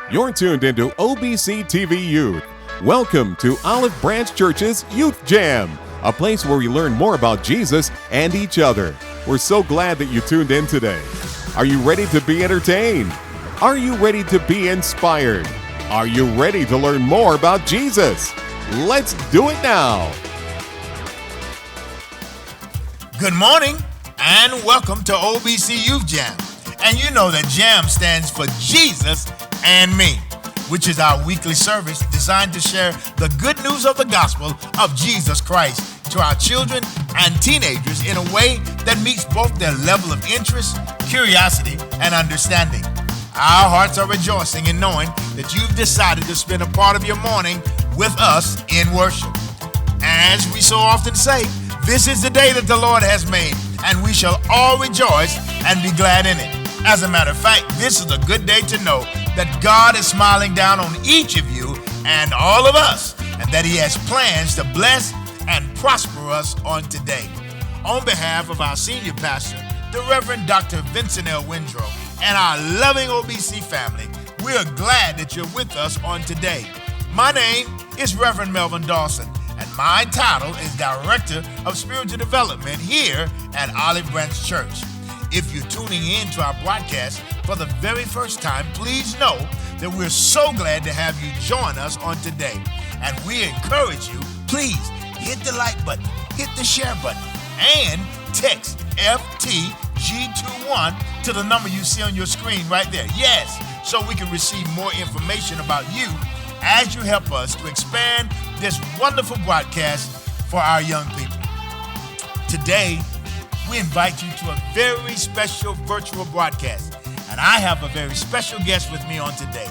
You're tuned into OBC TV Youth. Welcome to Olive Branch Church's Youth Jam, a place where we learn more about Jesus and each other. We're so glad that you tuned in today. Are you ready to be entertained? Are you ready to be inspired? Are you ready to learn more about Jesus? Let's do it now. Good morning and welcome to OBC Youth Jam. And you know that JAM stands for Jesus and Me, which is our weekly service designed to share the good news of the gospel of Jesus Christ to our children and teenagers in a way that meets both their level of interest, curiosity, and understanding. Our hearts are rejoicing in knowing that you've decided to spend a part of your morning with us in worship. As we so often say, this is the day that the Lord has made, and we shall all rejoice and be glad in it. As a matter of fact, this is a good day to know that God is smiling down on each of you and all of us, and that He has plans to bless and prosper us on today. On behalf of our senior pastor, the Reverend Dr. Vincent L. Windrow, and our loving OBC family, we are glad that you're with us on today. My name is Reverend Melvin Dawson, and my title is Director of Spiritual Development here at Olive Branch Church. If you're tuning in to our broadcast for the very first time, please know that we're so glad to have you join us on today. And we encourage you, please hit the like button, hit the share button, and text FTG21 to the number you see on your screen right there. Yes, so we can receive more information about you as you help us to expand this wonderful broadcast for our young people. Today, we invite you to a very special virtual broadcast, and I have a very special guest with me on today.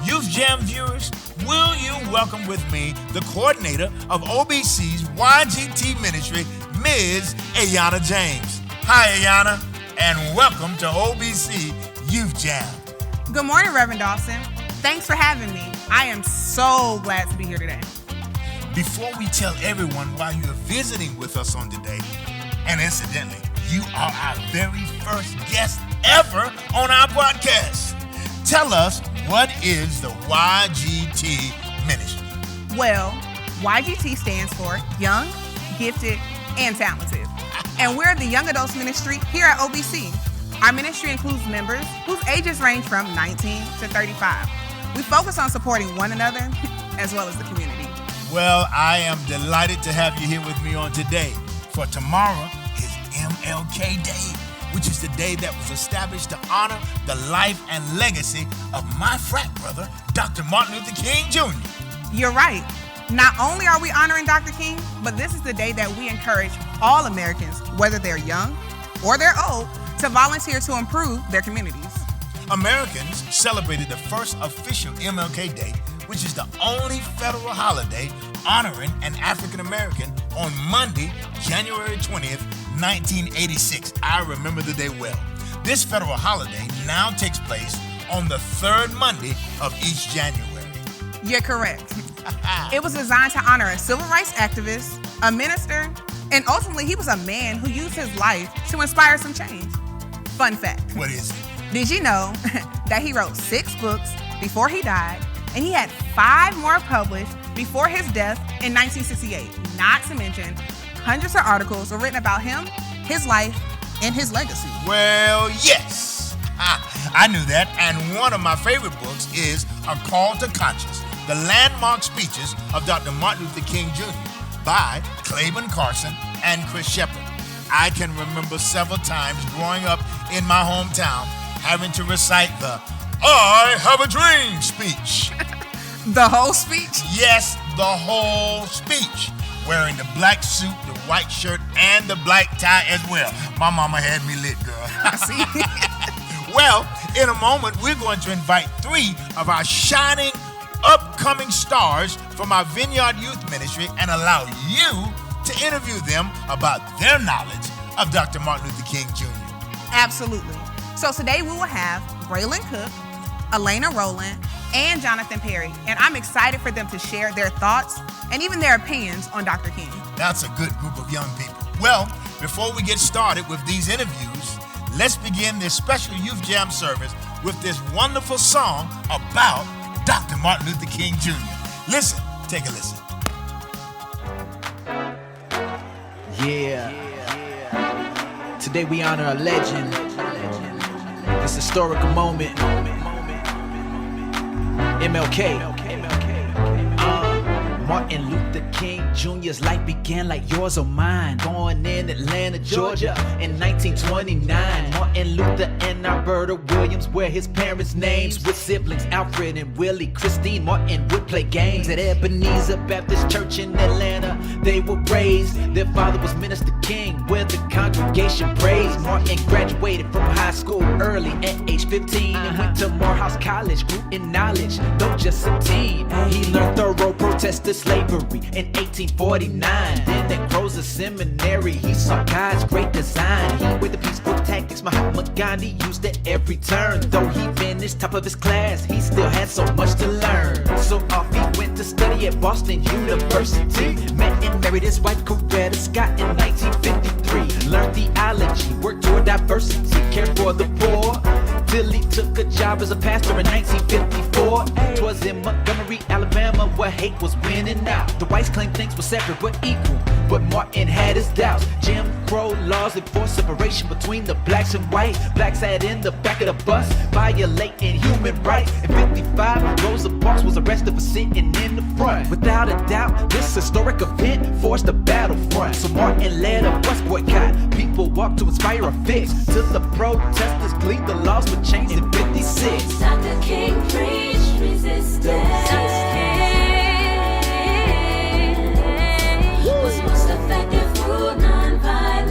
Youth Jam viewers, will you welcome with me the coordinator of OBC's YGT ministry, Ms. Ayana James. Hi, Ayana, and welcome to OBC Youth Jam. Good morning, Reverend Dawson. Thanks for having me. I am so glad to be here today. Before we tell everyone why you are visiting with us on today, and incidentally, you are our very first guest ever on our broadcast. Tell us, what is the YGT ministry? Well, YGT stands for Young, Gifted, and Talented. And we're the Young Adults Ministry here at OBC. Our ministry includes members whose ages range from 19 to 35. We focus on supporting one another as well as the community. Well, I am delighted to have you here with me on today. For tomorrow is MLK Day, which is the day that was established to honor the life and legacy of my frat brother, Dr. Martin Luther King Jr. You're right. Not only are we honoring Dr. King, but this is the day that we encourage all Americans, whether they're young or they're old, to volunteer to improve their communities. Americans celebrated the first official MLK Day, which is the only federal holiday honoring an African American, on Monday, January 20th, 1986. I remember the day well. This federal holiday now takes place on the third Monday of each January. You're correct. It was designed to honor a civil rights activist, a minister, and ultimately he was a man who used his life to inspire some change. Fun fact. What is it? Did you know that he wrote 6 books before he died, and he had 5 more published before his death in 1968? Not to mention, hundreds of articles were written about him, his life, and his legacy. Well, yes, I knew that, and one of my favorite books is A Call to Conscience, the landmark speeches of Dr. Martin Luther King Jr. by Claiborne Carson and Chris Shepard. I can remember several times growing up in my hometown having to recite the I Have a Dream speech. The whole speech? Yes, the whole speech. Wearing the black suit, the white shirt, and the black tie as well. My mama had me lit, girl. I see. Well, in a moment, we're going to invite 3 of our shining, upcoming stars from our Vineyard Youth Ministry and allow you to interview them about their knowledge of Dr. Martin Luther King Jr. Absolutely. So today we will have Braylon Cook, Elena Rowland, and Jonathan Perry, and I'm excited for them to share their thoughts and even their opinions on Dr. King. That's a good group of young people. Well, before we get started with these interviews, let's begin this special Youth Jam service with this wonderful song about Dr. Martin Luther King Jr. Listen, take a listen. Yeah. Today we honor a legend. This historical moment. MLK. Martin Luther King Jr.'s life began like yours or mine. Born in Atlanta, Georgia in 1929. Martin Luther and Alberta Williams were his parents' names. With siblings Alfred and Willie, Christine Martin would play games at Ebenezer Baptist Church in Atlanta. They were raised. Their father was Minister King, where the congregation praised. Martin graduated from high school early at age 15 and went to Morehouse College, grew in knowledge, though just a teen. He learned thorough protest to slavery in 1849. Then at Crozer Seminary, he saw God's great design. He with the peaceful tactics Mahatma Gandhi used at every turn. Though he finished top of his class, he still had so much to learn. So off he went to study at Boston University. Met and married his wife Coretta Scott in 1953. Learned theology, worked toward diversity, cared for the poor, till he took a job as a pastor in 1954. 'Twas in Montgomery, Alabama, where hate was winning out. The whites claimed things were separate but equal, but Martin had his doubts. Jim Crow laws enforced separation between the blacks and white. Blacks sat in the back of the bus, violating human rights. In 55, Rosa Parks was arrested for sitting in the front. Without a doubt, this historic event forced a battlefront. So Martin led a bus boycott. People walked to inspire a fix. To the protesters gleed, the laws were changed in 56. Dr. King preached resistance. Was most effective through nonviolence.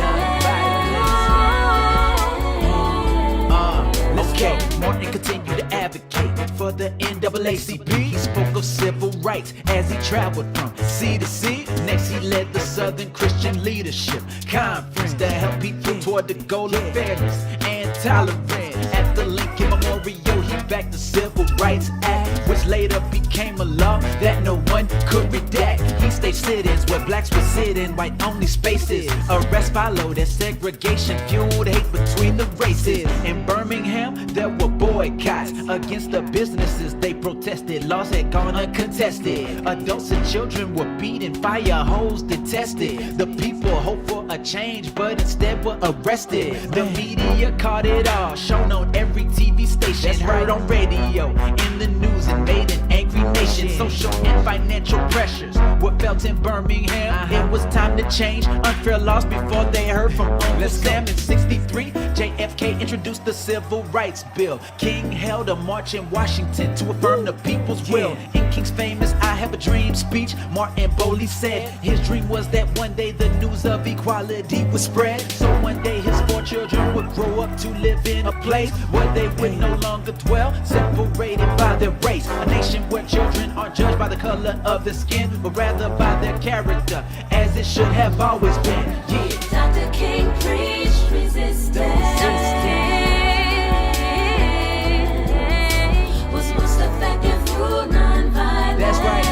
Okay, Martin continued to advocate for the NAACP. He spoke of civil rights as he traveled from sea to sea. Next, he led the Southern Christian Leadership Conference to help people toward the goal of fairness and tolerance. At the Lincoln Memorial, he backed the Civil Rights Act, which later became a law that no one could redact. He staged sit-ins where blacks would sit in white-only spaces. Arrests followed as segregation fueled hate between the races. In Birmingham, there were boycotts against the businesses they protested. Laws had gone uncontested. Adults and children were beaten, fire hose detested. The people hoped for a change, but instead were arrested. The media caught it all, shown on every TV station, heard on radio, in the news, and made an angry nation. Social and financial pressures were felt in Birmingham. It was time to change unfair laws before they heard from Uncle Sam. In 63, JFK introduced the Civil Rights Bill. King held a march in Washington to affirm the people's will. In King's famous I Have a Dream speech, Martin boldly said his dream was that one day the news of equality would spread. So one day his 4 children would grow up to live in a place where they would no longer dwell, separated by their race. A nation where children aren't judged by the color of their skin, but rather by their character, as it should have always been. Yeah. Dr. King preached resistance. Was most effective through nonviolence. That's right.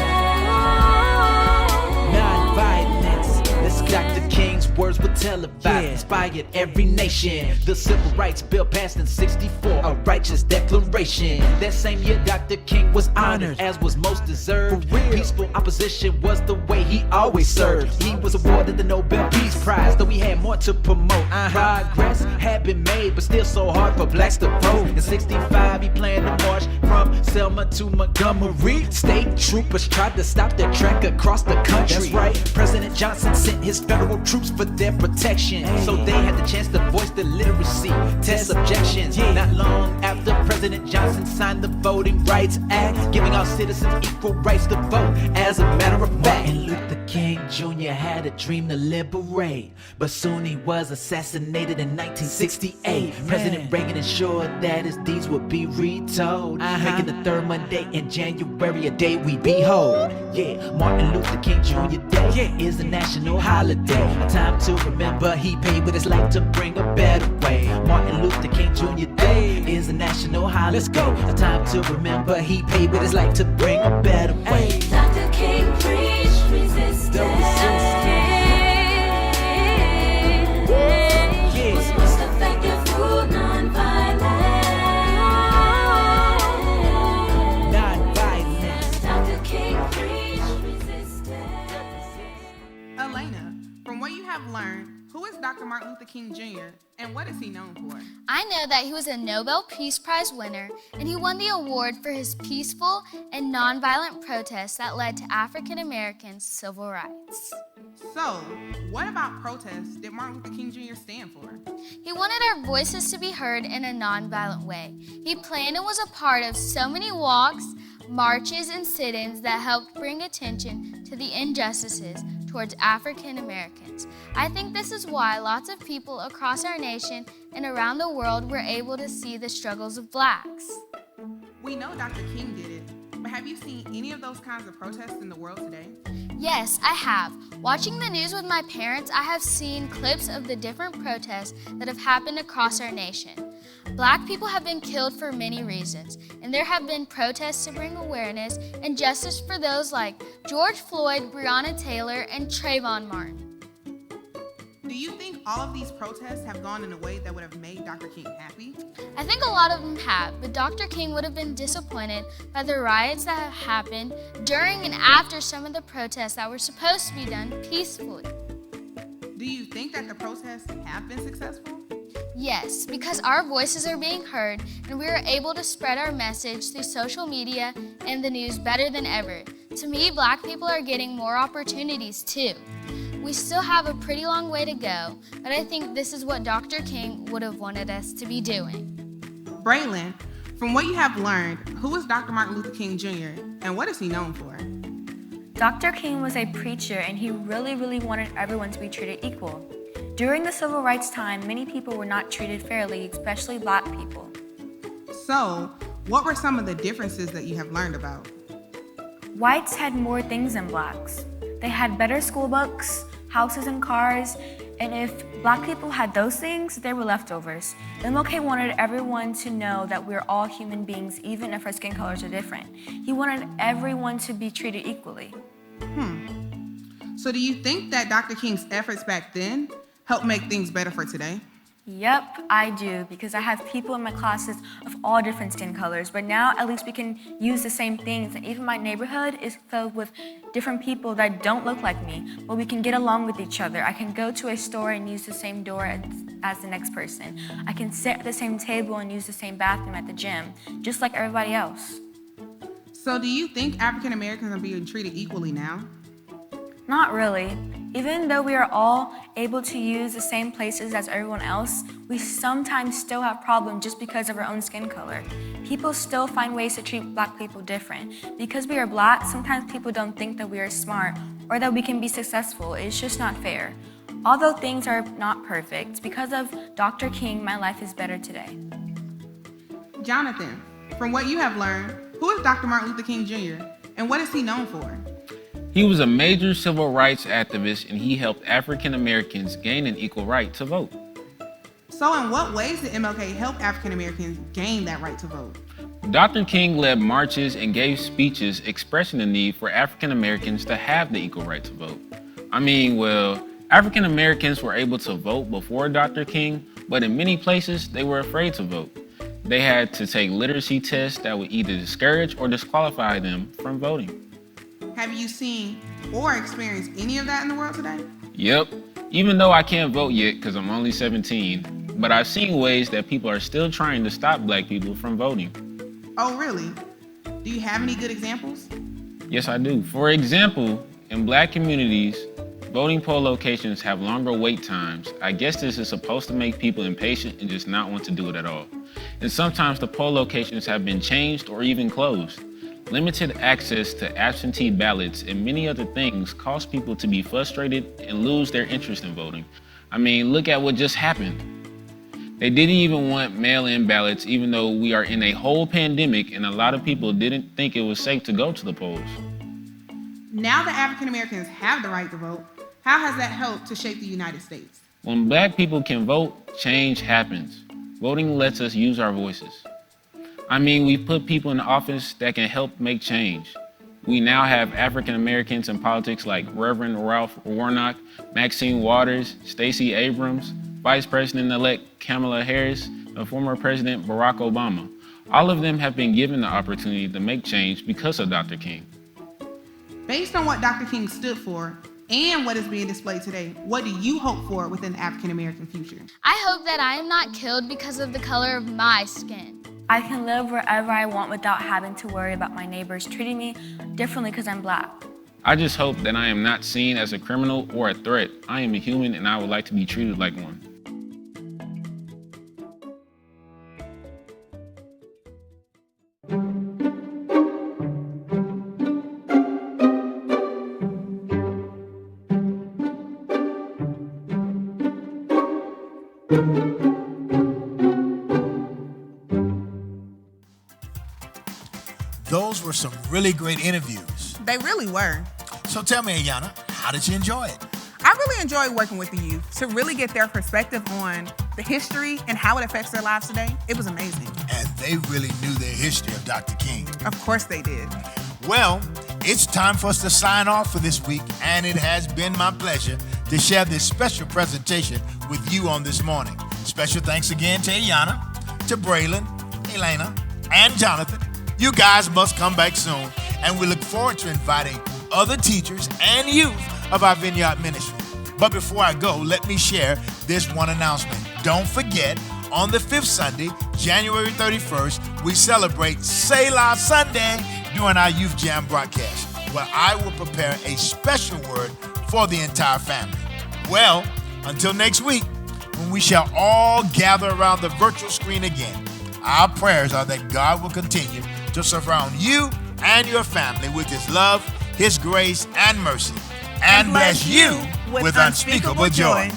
Non-violence. This Dr. King's words were televised, inspired every nation. The Civil Rights Bill passed in 64, a righteous declaration. That same year, Dr. King was honored, as was most deserved. Peaceful opposition was the way he always served. He was awarded the Nobel Peace Prize, though he had more to promote. Progress had been made, but still so hard for blacks to vote. In 65, he planned to march from Selma to Montgomery. State troopers tried to stop their trek across the country. That's right. President Johnson sent his federal troops for their protection, so they had the chance to voice their literacy, test objections. Not long after President Johnson signed the Voting Rights Act, giving all citizens equal rights to vote. As a matter of fact, Martin Luther King Jr. had a dream to liberate, but soon he was assassinated in 1968. President Reagan ensured that his deeds would be retold, making the third Monday in January a day we behold. Martin Luther King Jr. Day is a national holiday, a time to remember he paid with his life to bring a better way. Martin Luther King Jr. Day is a national holiday. Let's go. A time to remember he paid with his life to bring a better way. Dr. King preached resistance. Was most effective through nonviolence. King Jr., and what is he known for? I know that he was a Nobel Peace Prize winner, and he won the award for his peaceful and nonviolent protests that led to African Americans' civil rights. So, what about protests did Martin Luther King Jr. stand for? He wanted our voices to be heard in a nonviolent way. He planned and was a part of so many walks, marches, and sit-ins that helped bring attention to the injustices towards African Americans. I think this is why lots of people across our nation and around the world were able to see the struggles of blacks. We know Dr. King did it, but have you seen any of those kinds of protests in the world today? Yes, I have. Watching the news with my parents, I have seen clips of the different protests that have happened across our nation. Black people have been killed for many reasons, and there have been protests to bring awareness and justice for those like George Floyd, Breonna Taylor, and Trayvon Martin. Do you think all of these protests have gone in a way that would have made Dr. King happy? I think a lot of them have, but Dr. King would have been disappointed by the riots that have happened during and after some of the protests that were supposed to be done peacefully. Do you think that the protests have been successful? Yes, because our voices are being heard and we are able to spread our message through social media and the news better than ever. To me, Black people are getting more opportunities too. We still have a pretty long way to go, but I think this is what Dr. King would have wanted us to be doing. Braylon, from what you have learned, who is Dr. Martin Luther King Jr. and what is he known for? Dr. King was a preacher and he really wanted everyone to be treated equal. During the civil rights time, many people were not treated fairly, especially Black people. So, what were some of the differences that you have learned about? Whites had more things than Blacks. They had better school books, houses and cars, and if Black people had those things, they were leftovers. MLK wanted everyone to know that we're all human beings, even if our skin colors are different. He wanted everyone to be treated equally. So do you think that Dr. King's efforts back then helped make things better for today? Yep, I do, because I have people in my classes of all different skin colors, but now at least we can use the same things, and even my neighborhood is filled with different people that don't look like me, but we can get along with each other. I can go to a store and use the same door as the next person. I can sit at the same table and use the same bathroom at the gym, just like everybody else. So do you think African Americans are being treated equally now? Not really. Even though we are all able to use the same places as everyone else, we sometimes still have problems just because of our own skin color. People still find ways to treat Black people different. Because we are Black, sometimes people don't think that we are smart or that we can be successful. It's just not fair. Although things are not perfect, because of Dr. King, my life is better today. Jonathan, from what you have learned, who is Dr. Martin Luther King Jr. and what is he known for? He was a major civil rights activist and he helped African Americans gain an equal right to vote. So in what ways did MLK help African Americans gain that right to vote? Dr. King led marches and gave speeches expressing the need for African Americans to have the equal right to vote. African Americans were able to vote before Dr. King, but in many places they were afraid to vote. They had to take literacy tests that would either discourage or disqualify them from voting. Have you seen or experienced any of that in the world today? Yep, even though I can't vote yet because I'm only 17, but I've seen ways that people are still trying to stop Black people from voting. Oh, really? Do you have any good examples? Yes, I do. For example, in Black communities, voting poll locations have longer wait times. I guess this is supposed to make people impatient and just not want to do it at all. And sometimes the poll locations have been changed or even closed. Limited access to absentee ballots and many other things cause people to be frustrated and lose their interest in voting. Look at what just happened. They didn't even want mail-in ballots even though we are in a whole pandemic and a lot of people didn't think it was safe to go to the polls. Now that African Americans have the right to vote, how has that helped to shape the United States? When Black people can vote, change happens. Voting lets us use our voices. We put people in office that can help make change. We now have African Americans in politics like Reverend Ralph Warnock, Maxine Waters, Stacey Abrams, Vice President-elect Kamala Harris, and former President Barack Obama. All of them have been given the opportunity to make change because of Dr. King. Based on what Dr. King stood for, and what is being displayed today, what do you hope for within the African American future? I hope that I am not killed because of the color of my skin. I can live wherever I want without having to worry about my neighbors treating me differently because I'm Black. I just hope that I am not seen as a criminal or a threat. I am a human and I would like to be treated like one. Those were some really great interviews. They really were. So tell me, Ayana, how did you enjoy it? I really enjoyed working with the youth to really get their perspective on the history and how it affects their lives today. It was amazing. And they really knew the history of Dr. King. Of course they did. Well, it's time for us to sign off for this week, and it has been my pleasure to share this special presentation with you on this morning. Special thanks again to Ayana, to Braylon, Elena, and Jonathan. You guys must come back soon, and we look forward to inviting other teachers and youth of our Vineyard Ministry. But before I go, let me share this one announcement. Don't forget, on the 5th Sunday, January 31st, we celebrate Selah Sunday during our Youth Jam broadcast, where I will prepare a special word for the entire family. Well, until next week, when we shall all gather around the virtual screen again, our prayers are that God will continue to surround you and your family with His love, His grace, and mercy, and bless you with unspeakable joy.